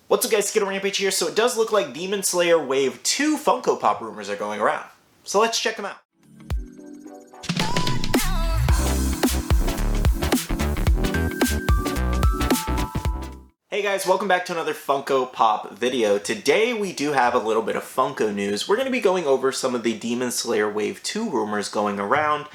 What's up guys, Skittlerampage here. So it does look like Demon Slayer Wave 2 Funko Pop rumors are going around. So let's check them out. Hey guys, welcome back to another Funko Pop video. Today we do have a little bit of Funko news. We're going to be going over some of the Demon Slayer Wave 2 rumors going around.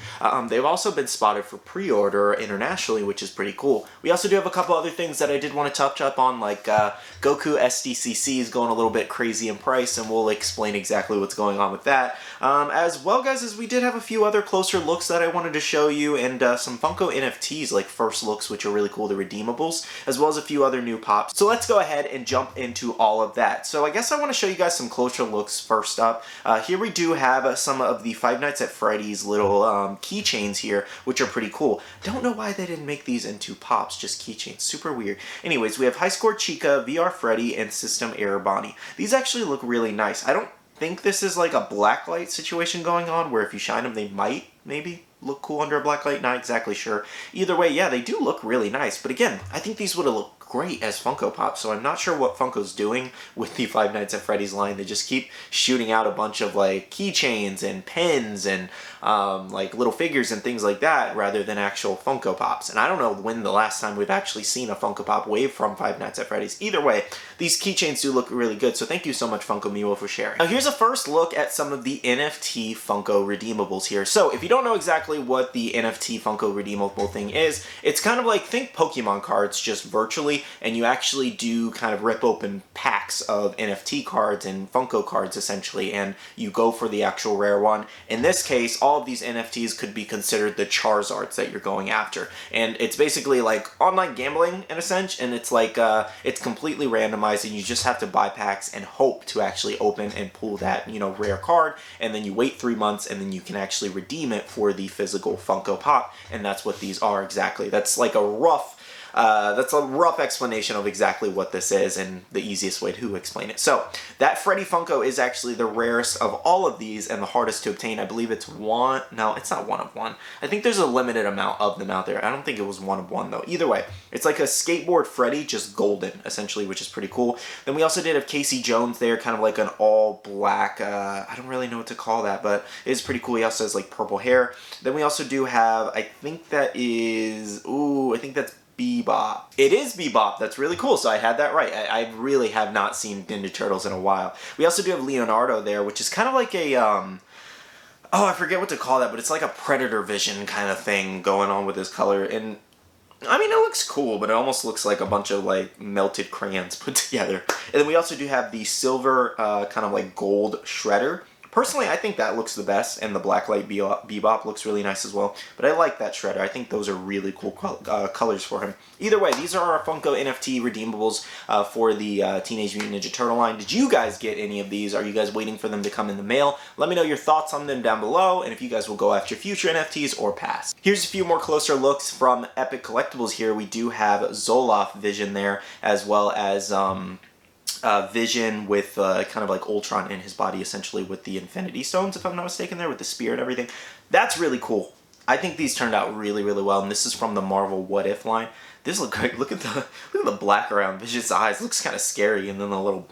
They've also been spotted for pre-order internationally, which is pretty cool. We also do have a couple other things that I did want to touch up on, like Goku SDCC is going a little bit crazy in price, and we'll explain exactly what's going on with that. As well, guys, as we did have a few other closer looks that I wanted to show you, and some Funko NFTs, like first looks, which are really cool, the redeemables, as well as a few other new pops. So let's go ahead and jump into all of that. So I guess I want to show you guys some closer looks first up. Here we do have some of the Five Nights at Freddy's little keychains here, which are pretty cool. Don't know why they didn't make these into pops, just keychains. Super weird. Anyways, we have High Score Chica, VR Freddy, and System Error Bonnie. These actually look really nice. I don't think this is like a blacklight situation going on, where if you shine them, they might maybe look cool under a blacklight. Not exactly sure. Either way, yeah, they do look really nice. But again, I think these would have looked great as Funko Pops, so I'm not sure what Funko's doing with the Five Nights at Freddy's line. They just keep shooting out a bunch of like keychains and pins and like little figures and things like that, rather than actual Funko Pops. And I don't know when the last time we've actually seen a Funko Pop wave from Five Nights at Freddy's. Either way, these keychains do look really good, so thank you so much, Funko Mule, for sharing. Now here's a first look at some of the NFT Funko redeemables here. So if you don't know exactly what the NFT Funko redeemable thing is, it's kind of like, think Pokemon cards, just virtually, and you actually do kind of rip open packs of NFT cards and Funko cards essentially, and you go for the actual rare one. In this case, all of these NFTs could be considered the Charizards that you're going after, and it's basically like online gambling in a sense, and it's like it's completely randomized, and you just have to buy packs and hope to actually open and pull that, you know, rare card, and then you wait 3 months, and then you can actually redeem it for the physical Funko Pop, and that's what these are exactly. That's like a rough explanation of exactly what this is, and the easiest way to explain it. So that Freddy Funko is actually the rarest of all of these and the hardest to obtain. I believe it's one. No, it's not one of one. I think there's a limited amount of them out there. I don't think it was one of one though. Either way, it's like a skateboard Freddy, just golden essentially, which is pretty cool. Then we also did have Casey Jones there, kind of like an all black. I don't really know what to call that, but it's pretty cool. He also has like purple hair. Then we also do have, I think that is, I think that's Bebop. It is Bebop. That's really cool. So I had that right. I really have not seen Ninja Turtles in a while. We also do have Leonardo there, which is kind of like a, I forget what to call that, but it's like a Predator Vision kind of thing going on with his color. And I mean, it looks cool, but it almost looks like a bunch of like melted crayons put together. And then we also do have the silver, kind of like gold Shredder. Personally, I think that looks the best, and the Blacklight Bebop looks really nice as well. But I like that Shredder. I think those are really cool colors for him. Either way, these are our Funko NFT redeemables for the Teenage Mutant Ninja Turtle line. Did you guys get any of these? Are you guys waiting for them to come in the mail? Let me know your thoughts on them down below, and if you guys will go after future NFTs or pass. Here's a few more closer looks from Epic Collectibles here. We do have Zoloft Vision there, as well as Vision with kind of like Ultron in his body, essentially, with the Infinity Stones, if I'm not mistaken, there with the spear and everything. That's really cool. I think these turned out really, really well, and this is from the Marvel What If line. This looks great. Look at the black around Vision's eyes. Looks kind of scary, and then the little,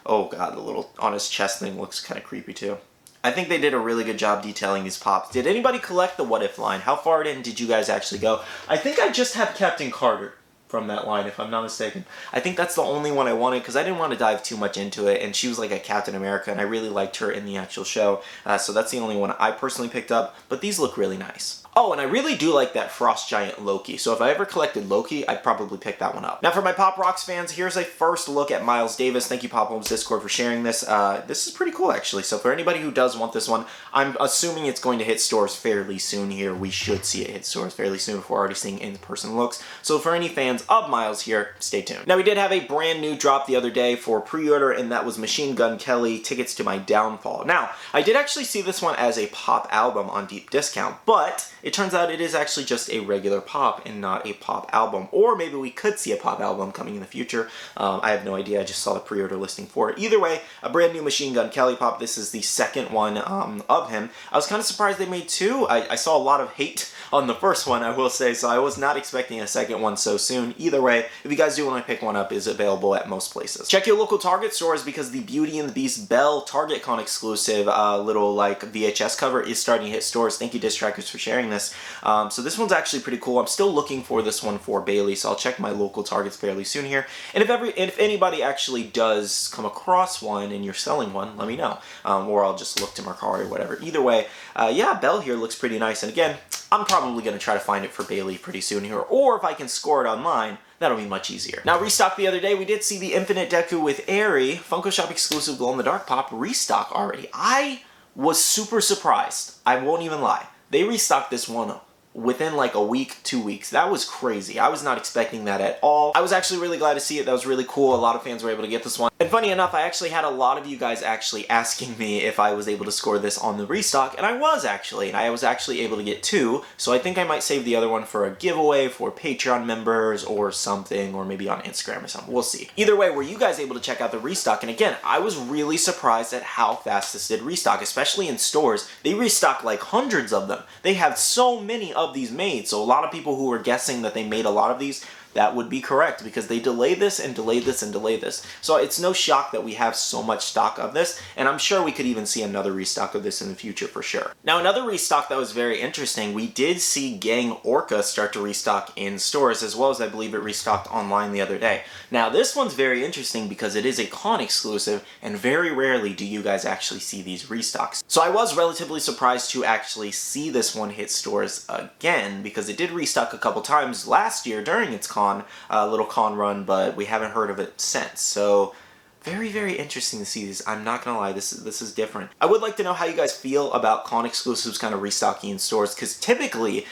oh god, the little on his chest thing looks kind of creepy too. I think they did a really good job detailing these pops. Did anybody collect the What If line? How far in did you guys actually go? I think I just have Captain Carter from that line, if I'm not mistaken. I think that's the only one I wanted, because I didn't want to dive too much into it, and she was like a Captain America, and I really liked her in the actual show, so that's the only one I personally picked up, but these look really nice. Oh, and I really do like that Frost Giant Loki, so if I ever collected Loki, I'd probably pick that one up. Now for my Pop Rocks fans, here's a first look at Miles Davis. Thank you, Pop Homes Discord, for sharing this. This is pretty cool, actually, so for anybody who does want this one, I'm assuming it's going to hit stores fairly soon here. We should see it hit stores fairly soon if we're already seeing in-person looks, so for any fans of Miles here, stay tuned. Now we did have a brand new drop the other day for pre-order, and that was Machine Gun Kelly, Tickets to My Downfall. Now, I did actually see this one as a pop album on deep discount, but it turns out it is actually just a regular pop and not a pop album. Or maybe we could see a pop album coming in the future. I have no idea. I just saw the pre-order listing for it. Either way, a brand new Machine Gun Kelly pop. This is the second one of him. I was kind of surprised they made two. I saw a lot of hate on the first one, I will say, so I was not expecting a second one so soon. Either way, if you guys do want to pick one up, it's available at most places. Check your local Target stores because the Beauty and the Beast Belle Target Con exclusive little like VHS cover is starting to hit stores. Thank you, Disc Trackers, for sharing this. So this one's actually pretty cool. I'm still looking for this one for Bailey, so I'll check my local Targets fairly soon here. And if anybody actually does come across one and you're selling one, let me know. Or I'll just look to Mercari or whatever. Either way, yeah, Belle here looks pretty nice. And again, I'm probably going to try to find it for Bailey pretty soon here, or if I can score it online, that'll be much easier. Now, restock the other day, we did see the Infinite Deku with Airy, Funko Shop exclusive glow-in-the-dark pop, restock already. I was super surprised. I won't even lie. They restocked this one within like a week, 2 weeks. That was crazy. I was not expecting that at all. I was actually really glad to see it. That was really cool. A lot of fans were able to get this one. And funny enough, I actually had a lot of you guys actually asking me if I was able to score this on the restock, and I was actually. And I was actually able to get two, so I think I might save the other one for a giveaway for Patreon members or something, or maybe on Instagram or something. We'll see. Either way, were you guys able to check out the restock? And again, I was really surprised at how fast this did restock, especially in stores. They restock like hundreds of them. They have so many of these made, so a lot of people who were guessing that they made a lot of these, that would be correct because they delayed this and delayed this and delayed this. So it's no shock that we have so much stock of this, and I'm sure we could even see another restock of this in the future for sure. Now, another restock that was very interesting, we did see Gang Orca start to restock in stores, as well as I believe it restocked online the other day. Now, this one's very interesting because it is a con exclusive, and very rarely do you guys actually see these restocks. So I was relatively surprised to actually see this one hit stores again, because it did restock a couple times last year during its little con run, but we haven't heard of it since. So very, very interesting to see these. I'm not gonna lie, this is different. I would like to know how you guys feel about con exclusives kind of restocking in stores, because typically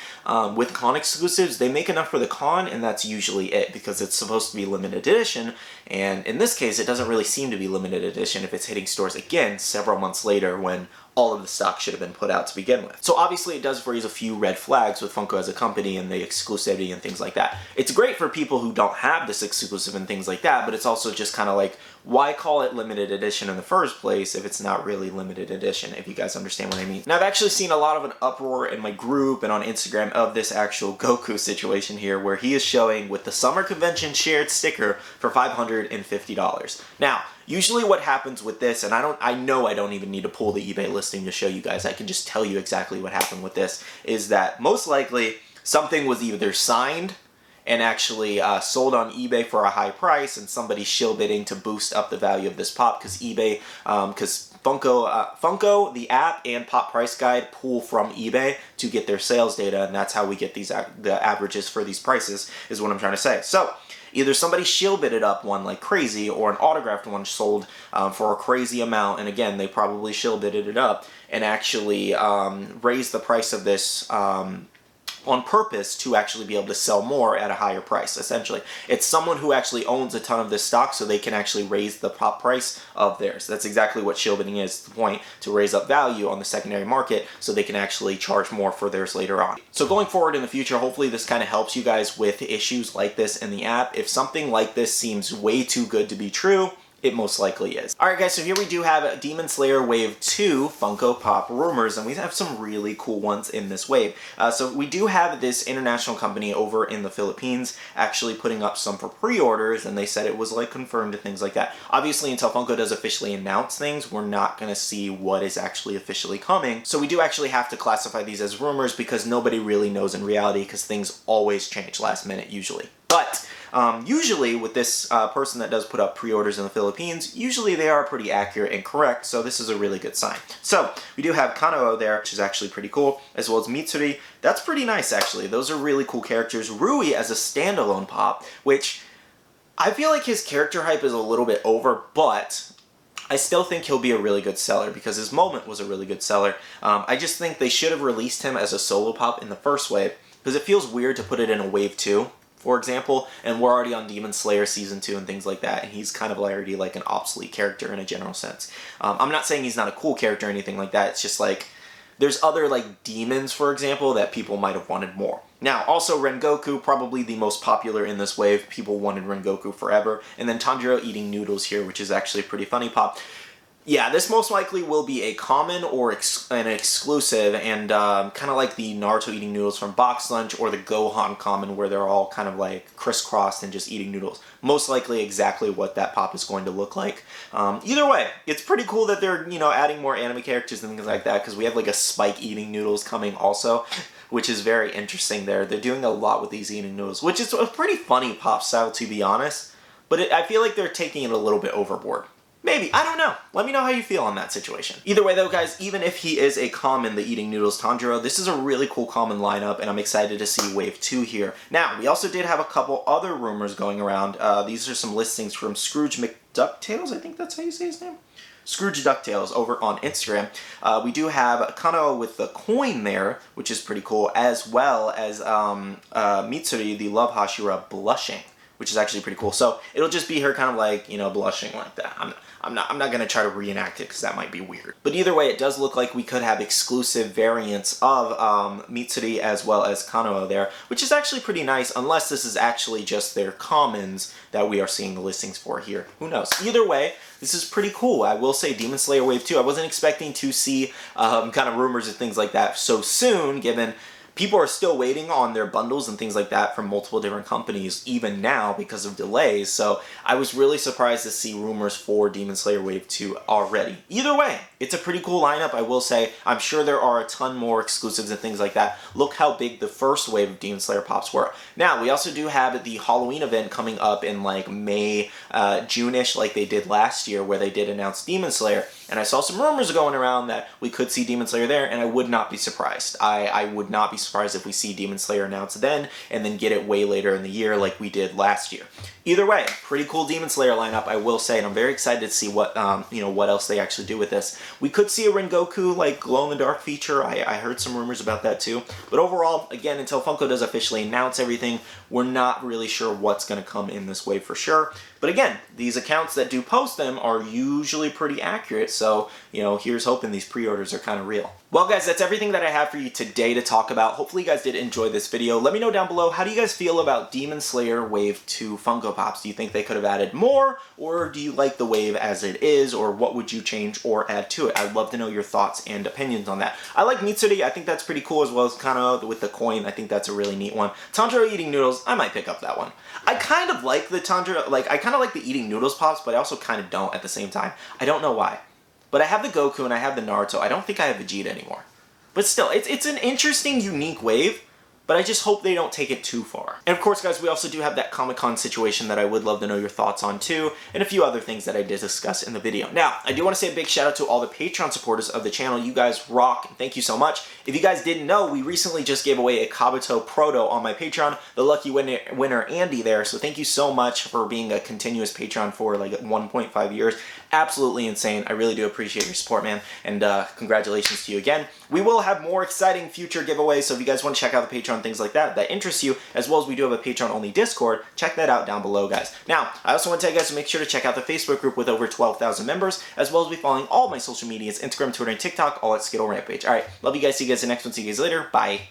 with con exclusives, they make enough for the con, and that's usually it, because it's supposed to be limited edition, and in this case, it doesn't really seem to be limited edition if it's hitting stores again several months later when all of the stock should have been put out to begin with. So obviously it does raise a few red flags with Funko as a company and the exclusivity and things like that. It's great for people who don't have this exclusive and things like that, but it's also just kind of like, why call it limited edition in the first place if it's not really limited edition, if you guys understand what I mean. Now, I've actually seen a lot of an uproar in my group and on Instagram of this actual Goku situation here, where he is showing with the Summer Convention shared sticker for $550. Now, usually what happens with this, and I know I don't even need to pull the eBay listing to show you guys, I can just tell you exactly what happened with this, is that most likely something was either signed and actually sold on eBay for a high price, and somebody shill bidding to boost up the value of this pop, because eBay, because Funko, the app, and Pop Price Guide pull from eBay to get their sales data, and that's how we get these the averages for these prices, is what I'm trying to say. So either somebody shill bidded up one like crazy, or an autographed one sold for a crazy amount, and again, they probably shill bidded it up and actually raised the price of this on purpose to actually be able to sell more at a higher price, essentially. It's someone who actually owns a ton of this stock, so they can actually raise the pop price of theirs. That's exactly what shill bidding is, the point, to raise up value on the secondary market so they can actually charge more for theirs later on. So going forward in the future, hopefully this kind of helps you guys with issues like this in the app. If something like this seems way too good to be true, it most likely is. Alright guys, so here we do have Demon Slayer Wave 2 Funko Pop rumors, and we have some really cool ones in this wave. So we do have this international company over in the Philippines actually putting up some for pre-orders, and they said it was like confirmed and things like that. Obviously, until Funko does officially announce things, we're not going to see what is actually officially coming. So we do actually have to classify these as rumors because nobody really knows in reality, because things always change last minute usually. But usually with this person that does put up pre-orders in the Philippines, usually they are pretty accurate and correct, so this is a really good sign. So we do have Kanao there, which is actually pretty cool, as well as Mitsuri. That's pretty nice, actually. Those are really cool characters. Rui as a standalone pop, which I feel like his character hype is a little bit over, but I still think he'll be a really good seller because his moment was a really good seller. I just think they should have released him as a solo pop in the first wave, because it feels weird to put it in a wave 2. For example, and we're already on Demon Slayer Season 2 and things like that, and he's kind of already like an obsolete character in a general sense. I'm not saying he's not a cool character or anything like that, it's just like, there's other like demons, for example, that people might have wanted more. Now, also Rengoku, probably the most popular in this wave. People wanted Rengoku forever. And then Tanjiro Eating Noodles here, which is actually a pretty funny pop. Yeah, this most likely will be a common or an exclusive, and kind of like the Naruto Eating Noodles from Box Lunch or the Gohan common, where they're all kind of like crisscrossed and just eating noodles. Most likely exactly what that pop is going to look like. Either way, it's pretty cool that they're, you know, adding more anime characters and things like that, because we have like a Spike Eating Noodles coming also, which is very interesting there. They're doing a lot with these eating noodles, which is a pretty funny pop style, to be honest, but I feel like they're taking it a little bit overboard. Maybe. I don't know. Let me know how you feel on that situation. Either way though, guys, even if he is a common, the Eating Noodles Tanjiro, this is a really cool common lineup, and I'm excited to see Wave 2 here. Now, we also did have a couple other rumors going around. These are some listings from Scrooge McDucktails, I think that's how you say his name? Scrooge DuckTales over on Instagram. We do have Kanao with the coin there, which is pretty cool, as well as Mitsuri, the Love Hashira, blushing, which is actually pretty cool. So it'll just be her kind of like, you know, blushing like that. I'm not going to try to reenact it because that might be weird. But either way, it does look like we could have exclusive variants of Mitsuri as well as Kanao there, which is actually pretty nice, unless this is actually just their commons that we are seeing the listings for here. Who knows? Either way, this is pretty cool. I will say Demon Slayer Wave 2, I wasn't expecting to see kind of rumors and things like that so soon, given people are still waiting on their bundles and things like that from multiple different companies, even now, because of delays. So I was really surprised to see rumors for Demon Slayer Wave 2 already. Either way, it's a pretty cool lineup, I will say. I'm sure there are a ton more exclusives and things like that. Look how big the first wave of Demon Slayer pops were. Now, we also do have the Halloween event coming up in like May, June-ish, like they did last year, where they did announce Demon Slayer. And I saw some rumors going around that we could see Demon Slayer there, and I would not be surprised. I would not be surprised if we see Demon Slayer announced then, and then get it way later in the year like we did last year. Either way, pretty cool Demon Slayer lineup, I will say, and I'm very excited to see what, you know, what else they actually do with this. We could see a Rengoku, like, glow-in-the-dark feature. I heard some rumors about that too. But overall, again, until Funko does officially announce everything, we're not really sure what's going to come in this wave for sure. But again, these accounts that do post them are usually pretty accurate, so, you know, here's hoping these pre-orders are kind of real. Well, guys, that's everything that I have for you today to talk about. Hopefully you guys did enjoy this video. Let me know down below, how do you guys feel about Demon Slayer Wave 2 Funko Pops? Do you think they could have added more, or do you like the wave as it is, or what would you change or add to it? I'd love to know your thoughts and opinions on that. I like Mitsuri. I think that's pretty cool, as well as Kanao with the coin. I think that's a really neat one. Tanjiro Eating Noodles, I might pick up that one. I kind of like the Tanjiro, like, I kind of like the Eating Noodles pops, but I also kind of don't at the same time. I don't know why. But I have the Goku and I have the Naruto. I don't think I have Vegeta anymore. But still, it's an interesting, unique wave, but I just hope they don't take it too far. And of course, guys, we also do have that Comic-Con situation that I would love to know your thoughts on too, and a few other things that I did discuss in the video. Now, I do want to say a big shout out to all the Patreon supporters of the channel. You guys rock, and thank you so much. If you guys didn't know, we recently just gave away a Kabuto Proto on my Patreon, the lucky winner Andy there, so thank you so much for being a continuous Patreon for like 1.5 years. Absolutely insane. I really do appreciate your support, man, and congratulations to you again. We will have more exciting future giveaways, so if you guys want to check out the Patreon, things like that interest you, as well as we do have a Patreon-only Discord, check that out down below, guys. Now, I also want to tell you guys to make sure to check out the Facebook group with over 12,000 members, as well as be following all my social medias, Instagram, Twitter, and TikTok, all at Skittlerampage. Alright, love you guys. See you guys in the next one. See you guys later. Bye.